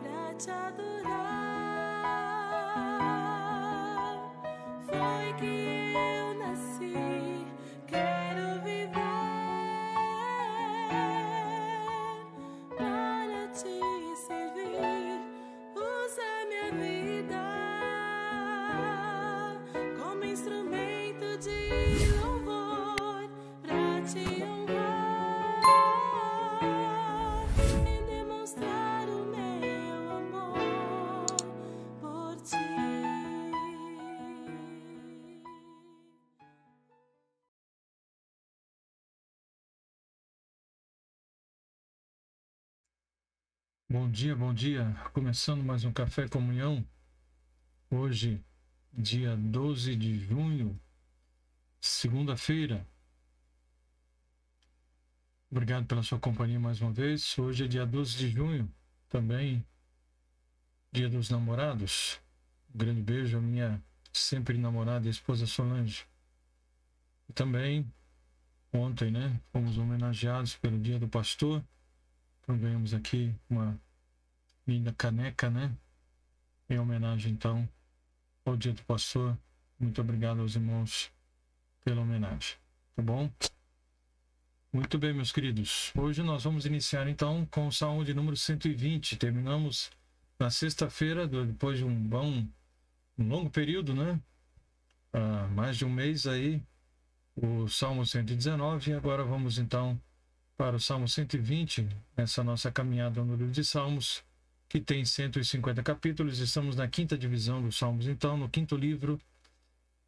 Pra te adorar, foi que eu nasci. Quero viver para te servir. Usa minha vida como instrumento de louvor pra te honrar e demonstrar o meu amor por ti. Bom dia, bom dia. Começando mais um Café Comunhão. Hoje, dia 12 de junho, segunda-feira. Obrigado pela sua companhia mais uma vez. Hoje é dia 12 de junho, também dia dos namorados. Um grande beijo à minha sempre namorada e esposa Solange. E também, ontem, fomos homenageados pelo Dia do Pastor. Então, ganhamos aqui uma linda caneca, em homenagem, então, ao Dia do Pastor. Muito obrigado aos irmãos pela homenagem, tá bom? Muito bem, meus queridos. Hoje nós vamos iniciar, então, com o Salmo de número 120. Terminamos na sexta-feira, depois de um longo período, mais de um mês aí, o Salmo 119. E agora vamos, então, para o Salmo 120, essa nossa caminhada no livro de Salmos, que tem 150 capítulos. Estamos na quinta divisão dos Salmos, então, no quinto livro.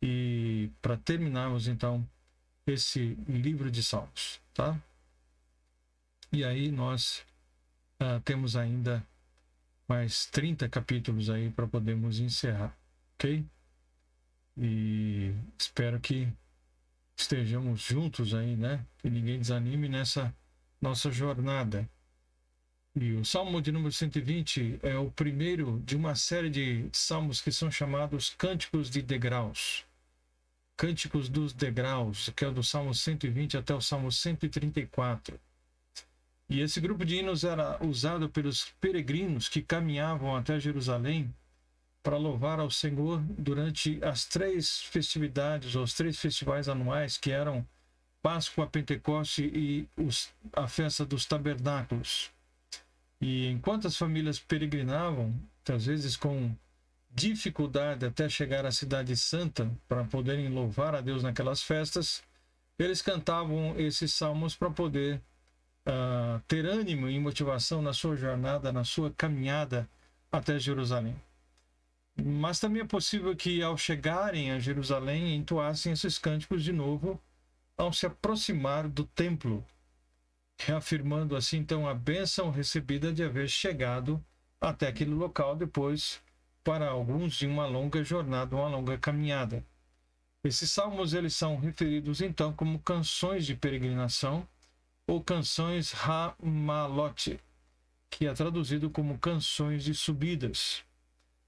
E para terminarmos, então, esse livro de Salmos, tá? E aí nós temos ainda mais 30 capítulos aí para podermos encerrar, ok? E espero que estejamos juntos aí, que ninguém desanime nessa nossa jornada. E o Salmo de número 120 é o primeiro de uma série de salmos que são chamados Cânticos de Degraus. Cânticos dos Degraus, que é do Salmo 120 até o Salmo 134. E esse grupo de hinos era usado pelos peregrinos que caminhavam até Jerusalém para louvar ao Senhor durante as três festividades, ou os três festivais anuais, que eram Páscoa, Pentecoste e a festa dos tabernáculos. E enquanto as famílias peregrinavam, às vezes com dificuldade até chegar à Cidade Santa para poderem louvar a Deus naquelas festas, eles cantavam esses salmos para poder ter ânimo e motivação na sua jornada, na sua caminhada até Jerusalém. Mas também é possível que ao chegarem a Jerusalém entoassem esses cânticos de novo ao se aproximar do templo, reafirmando assim então a bênção recebida de haver chegado até aquele local depois, para alguns, de uma longa jornada, uma longa caminhada. Esses salmos eles são referidos então como canções de peregrinação ou canções Hamalote, que é traduzido como canções de subidas.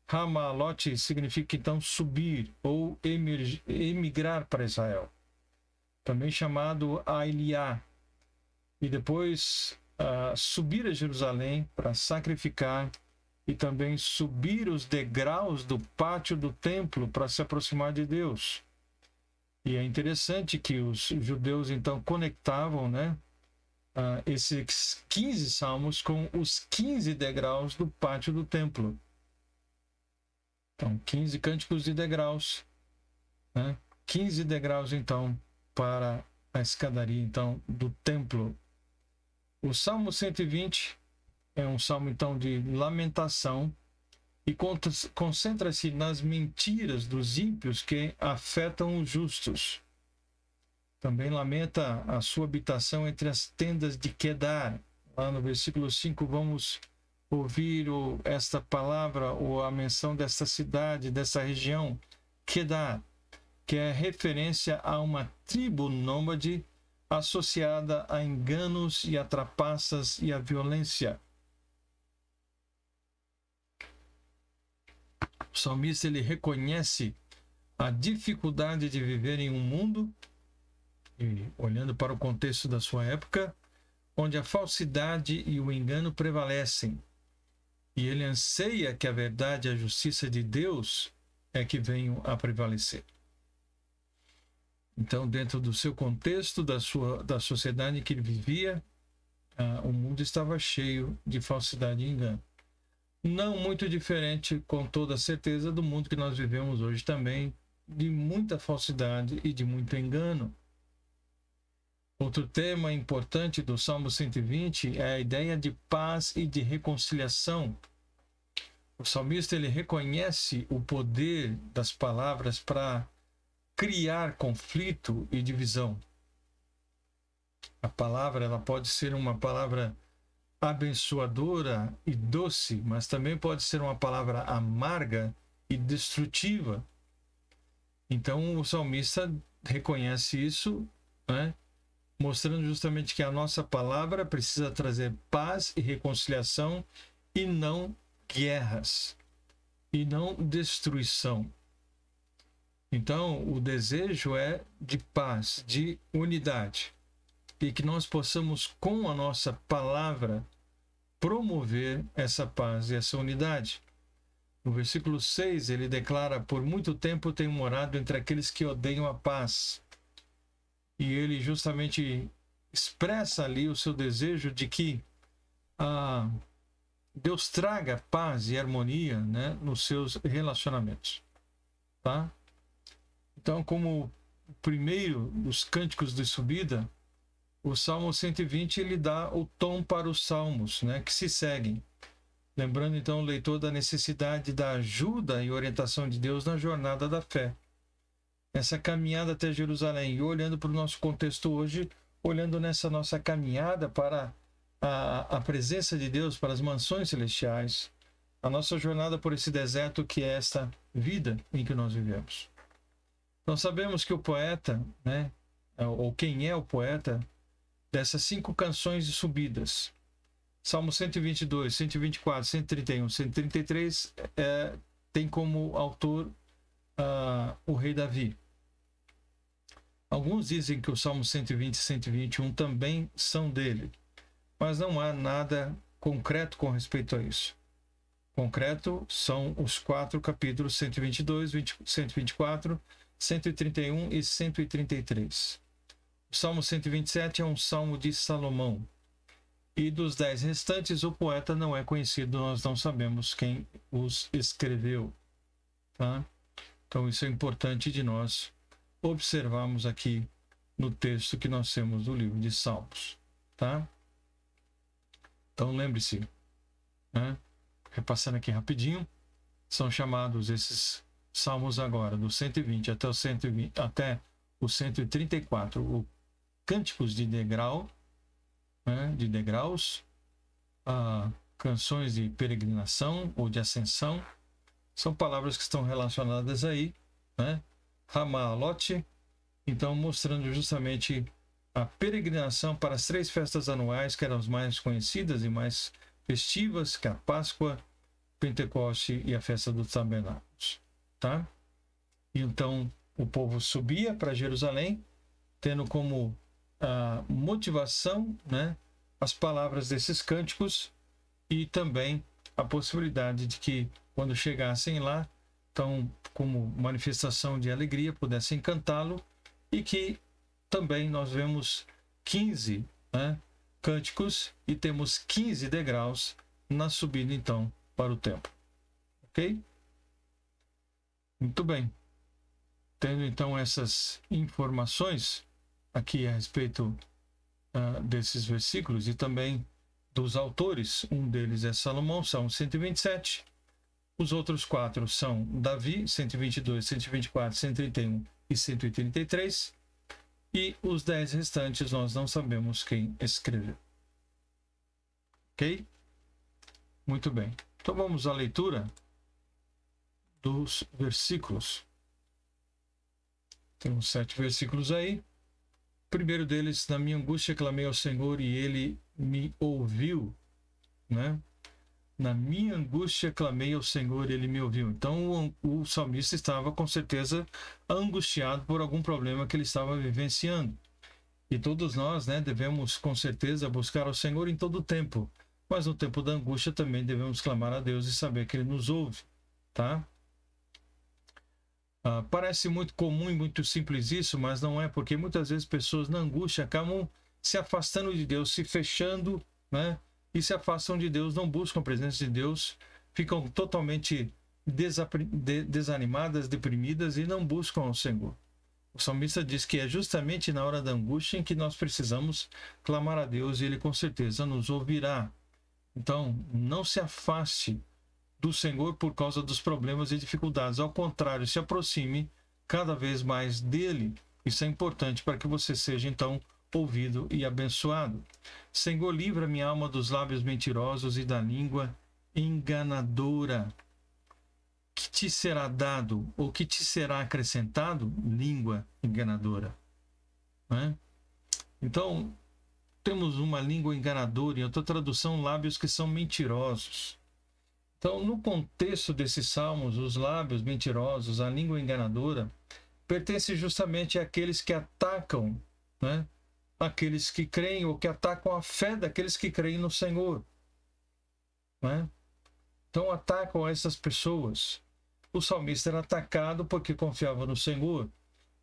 Hamalote significa então subir ou emigrar para Israel, também chamado Ailiá, e depois subir a Jerusalém para sacrificar e também subir os degraus do pátio do templo para se aproximar de Deus. E é interessante que os judeus então conectavam esses 15 salmos com os 15 degraus do pátio do templo. Então, 15 cânticos de degraus, 15 degraus então para a escadaria então do templo. O Salmo 120 é um salmo então de lamentação e concentra-se nas mentiras dos ímpios que afetam os justos. Também lamenta a sua habitação entre as tendas de Quedar. Lá no versículo 5 vamos ouvir esta palavra ou a menção desta cidade, dessa região, Quedar, que é referência a uma tribo nômade associada a enganos e a trapaças e a violência. O salmista ele reconhece a dificuldade de viver em um mundo, e olhando para o contexto da sua época, onde a falsidade e o engano prevalecem. E ele anseia que a verdade e a justiça de Deus é que venham a prevalecer. Então, dentro do seu contexto, da sociedade em que ele vivia, o mundo estava cheio de falsidade e engano. Não muito diferente, com toda certeza, do mundo que nós vivemos hoje também, de muita falsidade e de muito engano. Outro tema importante do Salmo 120 é a ideia de paz e de reconciliação. O salmista ele reconhece o poder das palavras para criar conflito e divisão. A palavra ela pode ser uma palavra abençoadora e doce, mas também pode ser uma palavra amarga e destrutiva. Então o salmista reconhece isso, né? Mostrando justamente que a nossa palavra precisa trazer paz e reconciliação e não guerras, e não destruição. Então o desejo é de paz, de unidade, e que nós possamos com a nossa palavra promover essa paz e essa unidade. No versículo 6, ele declara: por muito tempo tenho morado entre aqueles que odeiam a paz. E ele justamente expressa ali o seu desejo de que Deus traga paz e harmonia, né, nos seus relacionamentos. Tá? Então, como o primeiro dos cânticos de subida, o Salmo 120 ele dá o tom para os salmos, né, que se seguem. Lembrando então o leitor da necessidade da ajuda e orientação de Deus na jornada da fé. Essa caminhada até Jerusalém, e olhando para o nosso contexto hoje, olhando nessa nossa caminhada para a presença de Deus, para as mansões celestiais, a nossa jornada por esse deserto que é esta vida em que nós vivemos. Então sabemos que o poeta, né, ou quem é o poeta dessas 5 canções de subidas, Salmo 122, 124, 131, 133, tem como autor o rei Davi. Alguns dizem que o Salmo 120 e 121 também são dele, mas não há nada concreto com respeito a isso. Concreto são os 4 capítulos 122, 124, 131 e 133. O Salmo 127 é um salmo de Salomão. E dos 10 restantes, o poeta não é conhecido, nós não sabemos quem os escreveu. Tá? Então isso é importante de nós observarmos aqui no texto que nós temos do livro de Salmos. Tá? Então lembre-se, né? Repassando aqui rapidinho, são chamados esses salmos agora, do 120 até o 134, o cânticos de degrau, né? De degraus, canções de peregrinação ou de ascensão, são palavras que estão relacionadas aí, né? Ramalote, então mostrando justamente a peregrinação para as 3 festas anuais, que eram as mais conhecidas e mais festivas, que é a Páscoa, Pentecoste e a festa dos Tabernáculos. Tá? E então o povo subia para Jerusalém, tendo como motivação, né, as palavras desses cânticos e também a possibilidade de que, quando chegassem lá, então, como manifestação de alegria, pudessem cantá-lo, e que também nós vemos 15, né, cânticos e temos 15 degraus na subida, então, para o templo. Ok? Muito bem. Tendo, então, essas informações aqui a respeito desses versículos e também dos autores, um deles é Salomão, Salmo 127. Os outros 4 são Davi, 122, 124, 131 e 133. E os 10 restantes nós não sabemos quem escreveu. Ok? Muito bem. Então vamos à leitura dos versículos. Temos 7 versículos aí. O primeiro deles: na minha angústia clamei ao Senhor e ele me ouviu, né? Na minha angústia clamei ao Senhor e Ele me ouviu. Então o salmista estava com certeza angustiado por algum problema que ele estava vivenciando. E todos nós, né, devemos com certeza buscar ao Senhor em todo o tempo. Mas no tempo da angústia também devemos clamar a Deus e saber que Ele nos ouve, tá? Parece muito comum e muito simples isso, mas não é, porque muitas vezes pessoas na angústia acabam se afastando de Deus, se fechando, né? E se afastam de Deus, não buscam a presença de Deus, ficam totalmente desanimadas, deprimidas e não buscam o Senhor. O salmista diz que é justamente na hora da angústia em que nós precisamos clamar a Deus e Ele com certeza nos ouvirá. Então, não se afaste do Senhor por causa dos problemas e dificuldades. Ao contrário, se aproxime cada vez mais dele. Isso é importante para que você seja, então, ouvido e abençoado. Senhor, livra minha alma dos lábios mentirosos e da língua enganadora. Que te será dado ou que te será acrescentado? Língua enganadora. Né? Então, temos uma língua enganadora, em outra tradução, lábios que são mentirosos. Então, no contexto desses salmos, os lábios mentirosos, a língua enganadora, pertence justamente àqueles que atacam, né? Aqueles que creem ou que atacam a fé daqueles que creem no Senhor. Né? Então, atacam essas pessoas. O salmista era atacado porque confiava no Senhor.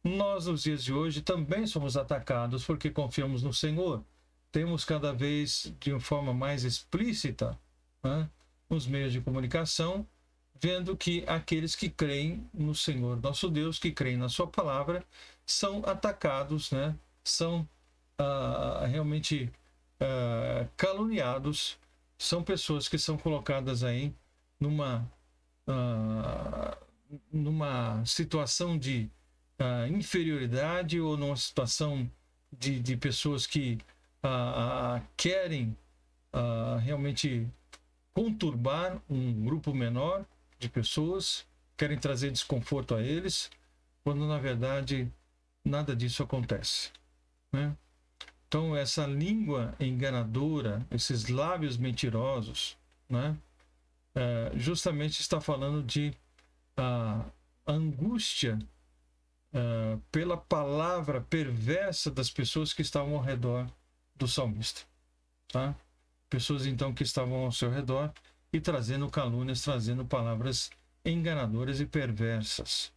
Nós, nos dias de hoje, também somos atacados porque confiamos no Senhor. Temos cada vez, de uma forma mais explícita, né, nos meios de comunicação, vendo que aqueles que creem no Senhor, nosso Deus, que creem na sua palavra, são atacados, né, são realmente caluniados, são pessoas que são colocadas aí numa situação de inferioridade ou numa situação de pessoas que querem realmente conturbar um grupo menor de pessoas, querem trazer desconforto a eles, quando na verdade nada disso acontece, né? Então essa língua enganadora, esses lábios mentirosos, né, justamente está falando de angústia pela palavra perversa das pessoas que estavam ao redor do salmista, tá? Pessoas então que estavam ao seu redor e trazendo calúnias, trazendo palavras enganadoras e perversas.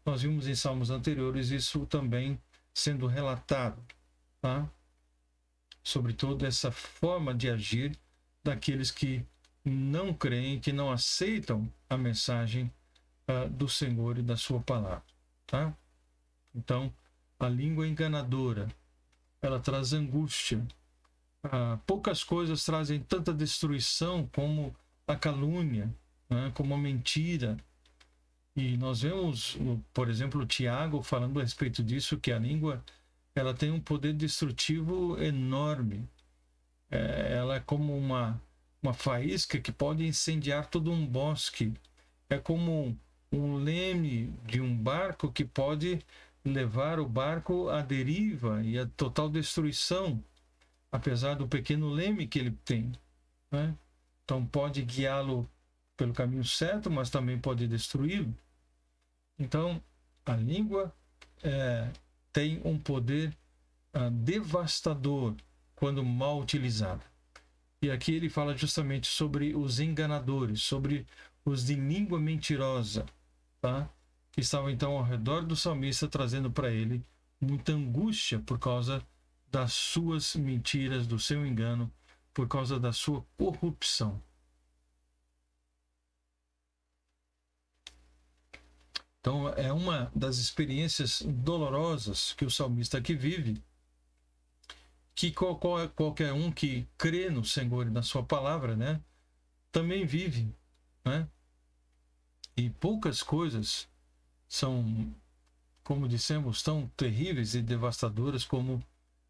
Nós vimos em salmos anteriores isso também sendo relatado, tá? Sobretudo essa forma de agir daqueles que não creem, que não aceitam a mensagem do Senhor e da sua palavra, tá? Então, a língua enganadora, ela traz angústia. Poucas coisas trazem tanta destruição como a calúnia, né? Como a mentira. E nós vemos, por exemplo, Tiago falando a respeito disso, que a língua ela tem um poder destrutivo enorme. Ela é como uma faísca que pode incendiar todo um bosque. É como um leme de um barco que pode levar o barco à deriva e à total destruição, apesar do pequeno leme que ele tem, né? Então pode guiá-lo pelo caminho certo, mas também pode destruí-lo. Então a língua tem um poder devastador quando mal utilizada. E aqui ele fala justamente sobre os enganadores, sobre os de língua mentirosa, tá? Que estavam então ao redor do salmista, trazendo para ele muita angústia por causa das suas mentiras, do seu engano, por causa da sua corrupção. Então é uma das experiências dolorosas que o salmista aqui vive, que qualquer um que crê no Senhor e na sua palavra, né, também vive, né? E poucas coisas são, como dissemos, tão terríveis e devastadoras como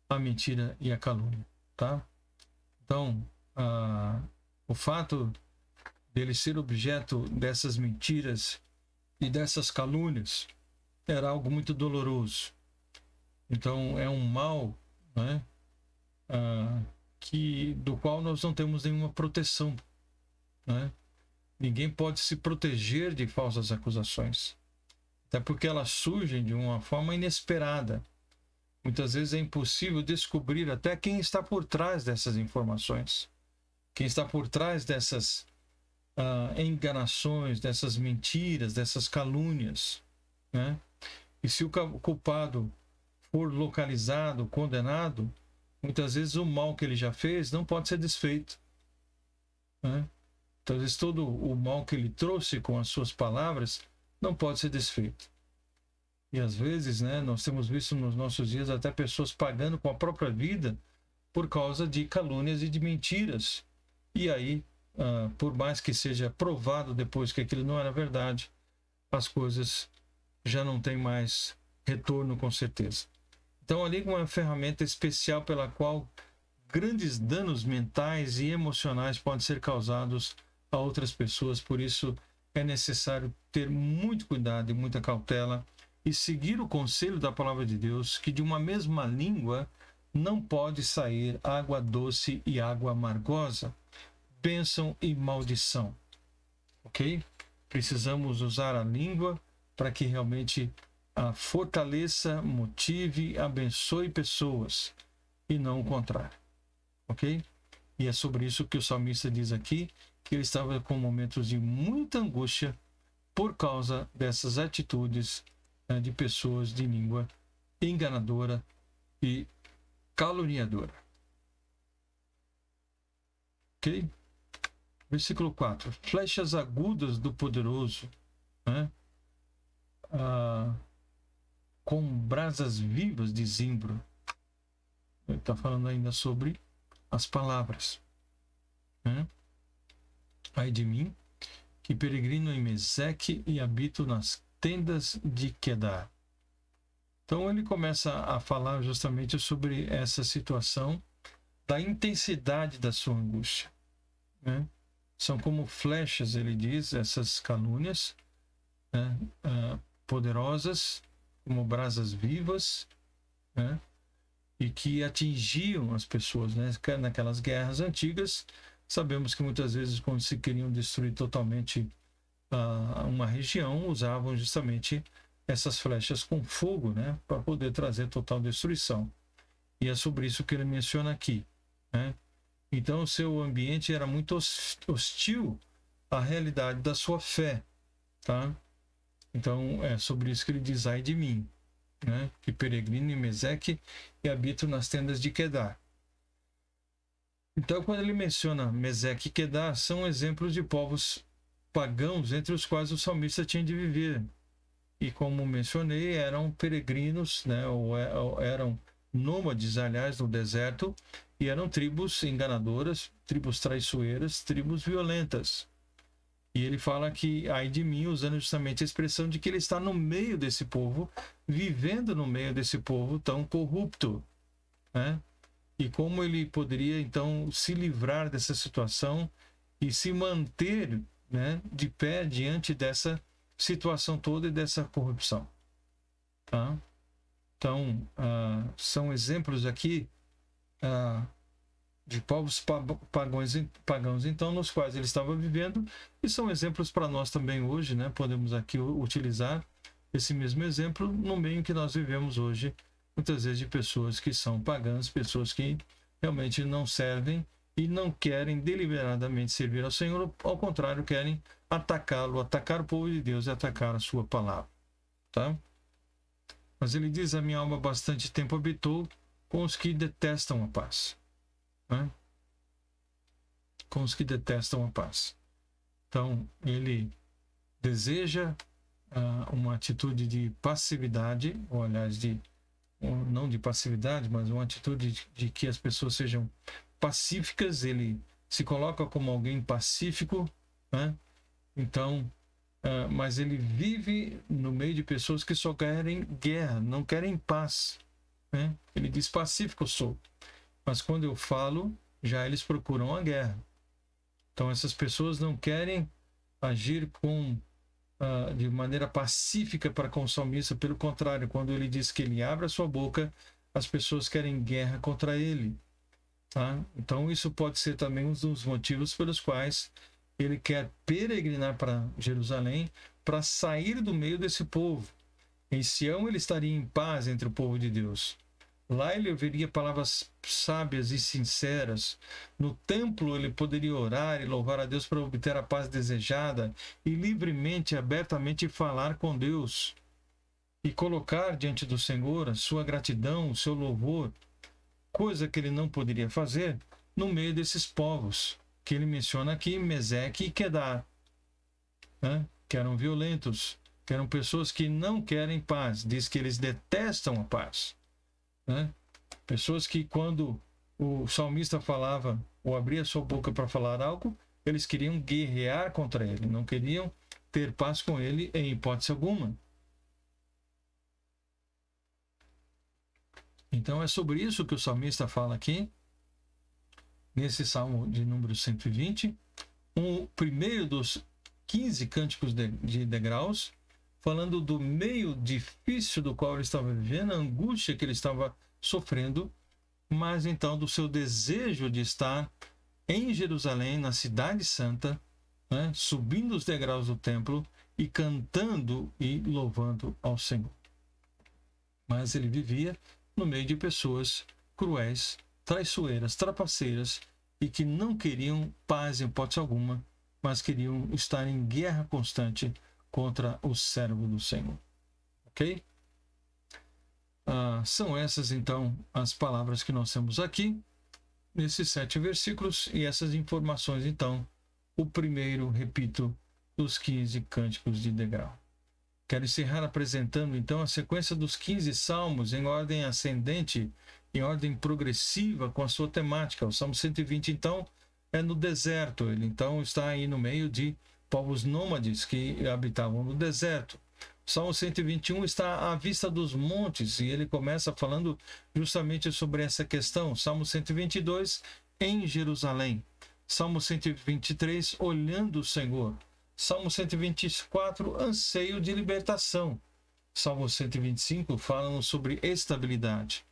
a mentira e a calúnia, tá? Então, o fato dele ser objeto dessas mentiras e dessas calúnias era algo muito doloroso. Então, é um mal, né, do qual nós não temos nenhuma proteção, né? Ninguém pode se proteger de falsas acusações, até porque elas surgem de uma forma inesperada. Muitas vezes é impossível descobrir até quem está por trás dessas informações, quem está por trás dessas enganações, dessas mentiras, dessas calúnias, né? E se o culpado for localizado, condenado, muitas vezes o mal que ele já fez não pode ser desfeito, né? Então, às vezes, todo o mal que ele trouxe com as suas palavras não pode ser desfeito. E às vezes, né, nós temos visto nos nossos dias até pessoas pagando com a própria vida por causa de calúnias e de mentiras. E aí, por mais que seja provado depois que aquilo não era verdade, as coisas já não têm mais retorno, com certeza. Então, ali uma ferramenta especial pela qual grandes danos mentais e emocionais podem ser causados a outras pessoas. Por isso, é necessário ter muito cuidado e muita cautela e seguir o conselho da palavra de Deus, que de uma mesma língua não pode sair água doce e água amargosa, bênção e maldição. Ok? Precisamos usar a língua para que realmente fortaleça, motive, abençoe pessoas e não o contrário. Ok? E é sobre isso que o salmista diz aqui, que ele estava com momentos de muita angústia por causa dessas atitudes de pessoas de língua enganadora e caluniadora. Ok? Versículo 4. Flechas agudas do poderoso, né? Com brasas vivas de zimbro. Ele está falando ainda sobre as palavras, né? Ai de mim, que peregrino em Meseque e habito nas tendas de Quedar. Então ele começa a falar justamente sobre essa situação da intensidade da sua angústia, né? São como flechas, ele diz, essas calúnias, né? Poderosas, como brasas vivas, né? E que atingiam as pessoas, né? Naquelas guerras antigas. Sabemos que muitas vezes, quando se queriam destruir totalmente uma região, usavam justamente essas flechas com fogo, né, para poder trazer total destruição. E é sobre isso que ele menciona aqui, né? Então, o seu ambiente era muito hostil à realidade da sua fé, tá? Então, é sobre isso que ele diz: ai de mim, né, que peregrino em Meseque e habito nas tendas de Quedar. Então, quando ele menciona Meseque e Quedar, são exemplos de povos pagãos entre os quais o salmista tinha de viver. E como mencionei, eram peregrinos, né, ou eram nômades, aliás, no deserto, e eram tribos enganadoras, tribos traiçoeiras, tribos violentas. E ele fala que, ai de mim, usando justamente a expressão de que ele está no meio desse povo, vivendo no meio desse povo tão corrupto, né? E como ele poderia, então, se livrar dessa situação e se manter, né, de pé diante dessa situação toda e dessa corrupção. Tá? Então, são exemplos aqui de povos pagãos, então, nos quais ele estava vivendo, e são exemplos para nós também hoje, né? Podemos aqui utilizar esse mesmo exemplo no meio em que nós vivemos hoje, muitas vezes de pessoas que são pagãs, pessoas que realmente não servem e não querem deliberadamente servir ao Senhor, ao contrário, querem atacá-lo, atacar o povo de Deus e atacar a sua palavra. Tá? Mas ele diz: a minha alma bastante tempo habitou com os que detestam a paz. Né? Com os que detestam a paz. Então, ele deseja uma atitude de passividade, ou aliás, não de passividade, mas uma atitude de que as pessoas sejam pacíficas. Ele se coloca como alguém pacífico, né? Então, mas ele vive no meio de pessoas que só querem guerra, não querem paz, né? Ele diz: pacífico eu sou, mas quando eu falo, já eles procuram a guerra. Então, essas pessoas não querem agir de maneira pacífica para com o salmista. Pelo contrário, quando ele diz que ele abre a sua boca, as pessoas querem guerra contra ele. Tá? Então, isso pode ser também um dos motivos pelos quais ele quer peregrinar para Jerusalém para sair do meio desse povo. Em Sião ele estaria em paz entre o povo de Deus. Lá ele ouviria palavras sábias e sinceras. No templo ele poderia orar e louvar a Deus para obter a paz desejada e livremente, abertamente falar com Deus e colocar diante do Senhor a sua gratidão, o seu louvor, coisa que ele não poderia fazer no meio desses povos que ele menciona aqui, Meseque e Quedar, né? Que eram violentos, que eram pessoas que não querem paz, diz que eles detestam a paz, né? Pessoas que, quando o salmista falava ou abria sua boca para falar algo, eles queriam guerrear contra ele, não queriam ter paz com ele em hipótese alguma. Então é sobre isso que o salmista fala aqui, nesse salmo de número 120, o primeiro dos 15 cânticos de degraus, falando do meio difícil do qual ele estava vivendo, a angústia que ele estava sofrendo, mas então do seu desejo de estar em Jerusalém, na cidade santa, né, subindo os degraus do templo e cantando e louvando ao Senhor. Mas ele vivia no meio de pessoas cruéis, traiçoeiras, trapaceiras e que não queriam paz em hipótese alguma, mas queriam estar em guerra constante contra o servo do Senhor. Ok? São essas, então, as palavras que nós temos aqui, nesses 7 versículos, e essas informações, então, o primeiro, repito, dos 15 cânticos de degrau. Quero encerrar apresentando, então, a sequência dos 15 salmos em ordem ascendente, em ordem progressiva, com a sua temática. O Salmo 120, então, é no deserto. Ele, então, está aí no meio de povos nômades que habitavam no deserto. O Salmo 121 está à vista dos montes, e ele começa falando justamente sobre essa questão. Salmo 122, em Jerusalém. Salmo 123, olhando o Senhor. Salmo 124, anseio de libertação. Salmo 125 falam sobre estabilidade.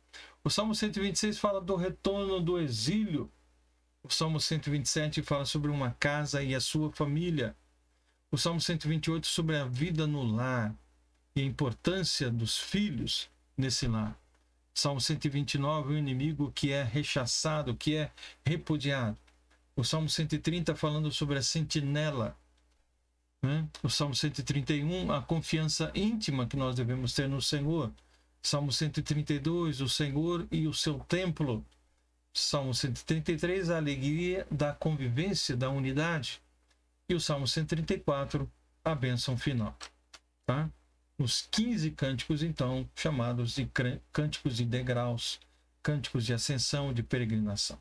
O Salmo 126 fala do retorno do exílio. O Salmo 127 fala sobre uma casa e a sua família. O Salmo 128 sobre a vida no lar e a importância dos filhos nesse lar. Salmo 129, o inimigo que é rechaçado, que é repudiado. O Salmo 130 falando sobre a sentinela. O Salmo 131, a confiança íntima que nós devemos ter no Senhor. Salmo 132, o Senhor e o seu templo. Salmo 133, a alegria da convivência, da unidade. E o Salmo 134, a bênção final. Tá? Os 15 cânticos, então, chamados de cânticos de degraus, cânticos de ascensão, de peregrinação.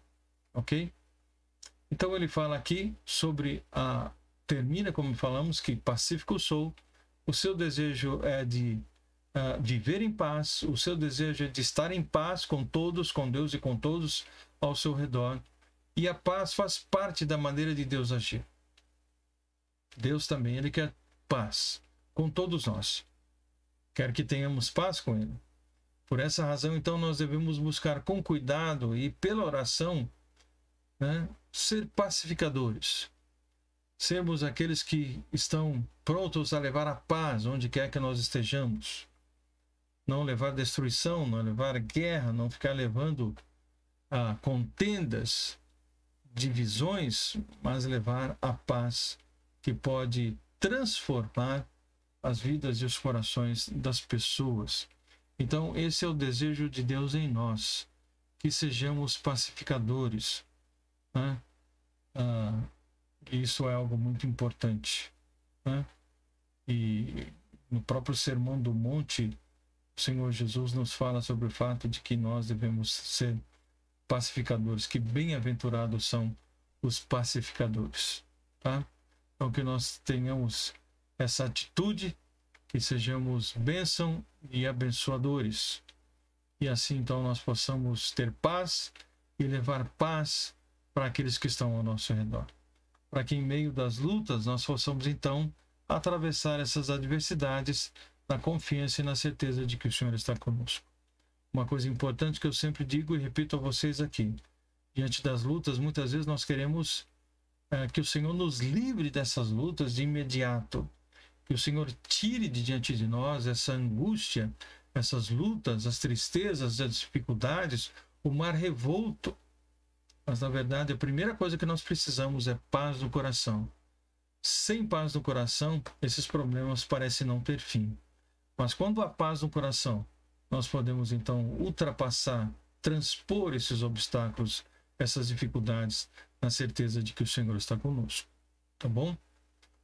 Ok? Então ele fala aqui sobre termina, como falamos, que pacífico sou, o seu desejo é de viver em paz, o seu desejo é de estar em paz com todos, com Deus e com todos ao seu redor, e a paz faz parte da maneira de Deus agir. Deus também, ele quer paz com todos nós, quer que tenhamos paz com ele. Por essa razão, então, nós devemos buscar com cuidado e pela oração, né, ser pacificadores. Sermos aqueles que estão prontos a levar a paz onde quer que nós estejamos. Não levar destruição, não levar guerra, não ficar levando contendas, divisões, mas levar a paz que pode transformar as vidas e os corações das pessoas. Então, esse é o desejo de Deus em nós, que sejamos pacificadores, né? Isso é algo muito importante, né? E no próprio Sermão do Monte, o Senhor Jesus nos fala sobre o fato de que nós devemos ser pacificadores, que bem-aventurados são os pacificadores, tá? Então que nós tenhamos essa atitude, que sejamos bênção e abençoadores, e assim então nós possamos ter paz e levar paz para aqueles que estão ao nosso redor, para que em meio das lutas nós possamos então atravessar essas adversidades na confiança e na certeza de que o Senhor está conosco. Uma coisa importante que eu sempre digo e repito a vocês aqui: diante das lutas, muitas vezes nós queremos que o Senhor nos livre dessas lutas de imediato. Que o Senhor tire de diante de nós essa angústia, essas lutas, as tristezas, as dificuldades, o mar revolto. Mas, na verdade, a primeira coisa que nós precisamos é paz no coração. Sem paz no coração, esses problemas parecem não ter fim. Mas quando há paz no coração, nós podemos, então, ultrapassar, transpor esses obstáculos, essas dificuldades, na certeza de que o Senhor está conosco. Tá bom?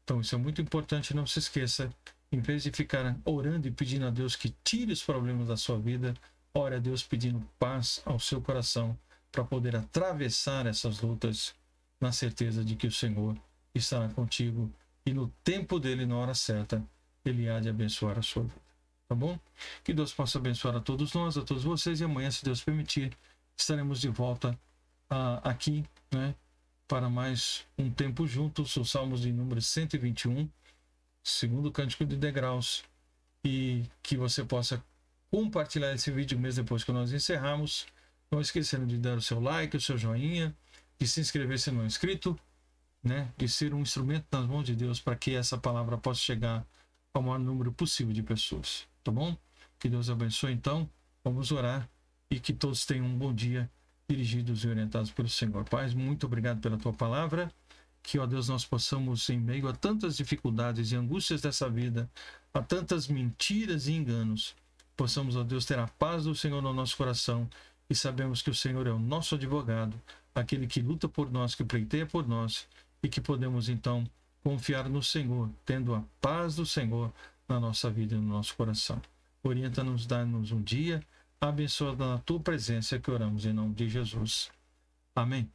Então, isso é muito importante, não se esqueça. Em vez de ficar orando e pedindo a Deus que tire os problemas da sua vida, ore a Deus pedindo paz ao seu coração, para poder atravessar essas lutas na certeza de que o Senhor estará contigo e no tempo dele, na hora certa, ele há de abençoar a sua vida. Tá bom? Que Deus possa abençoar a todos nós, a todos vocês, e amanhã, se Deus permitir, estaremos de volta aqui, né, para mais um tempo juntos, os Salmos de número 121, segundo cântico de degraus, e que você possa compartilhar esse vídeo mesmo depois que nós encerrarmos. Não esquecendo de dar o seu like, o seu joinha, de se inscrever se não é inscrito, né? De ser um instrumento nas mãos de Deus para que essa palavra possa chegar ao maior número possível de pessoas. Tá bom? Que Deus abençoe então. Vamos orar e que todos tenham um bom dia, dirigidos e orientados pelo Senhor. Pai, muito obrigado pela tua palavra. Que, ó Deus, nós possamos, em meio a tantas dificuldades e angústias dessa vida, a tantas mentiras e enganos, possamos, ó Deus, ter a paz do Senhor no nosso coração. E sabemos que o Senhor é o nosso advogado, aquele que luta por nós, que pleiteia por nós, e que podemos, então, confiar no Senhor, tendo a paz do Senhor na nossa vida e no nosso coração. Orienta-nos, dá-nos um dia abençoado na tua presença, que oramos em nome de Jesus. Amém.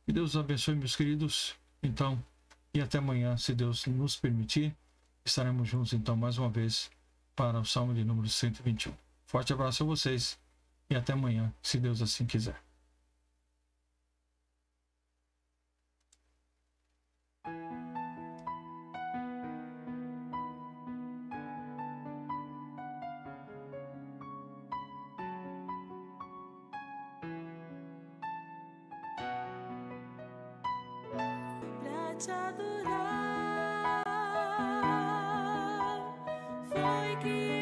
Que Deus abençoe, meus queridos. Então, e até amanhã, se Deus nos permitir, estaremos juntos, então, mais uma vez, para o Salmo de número 121. Forte abraço a vocês. E até amanhã, se Deus assim quiser. Pra te adorar foi que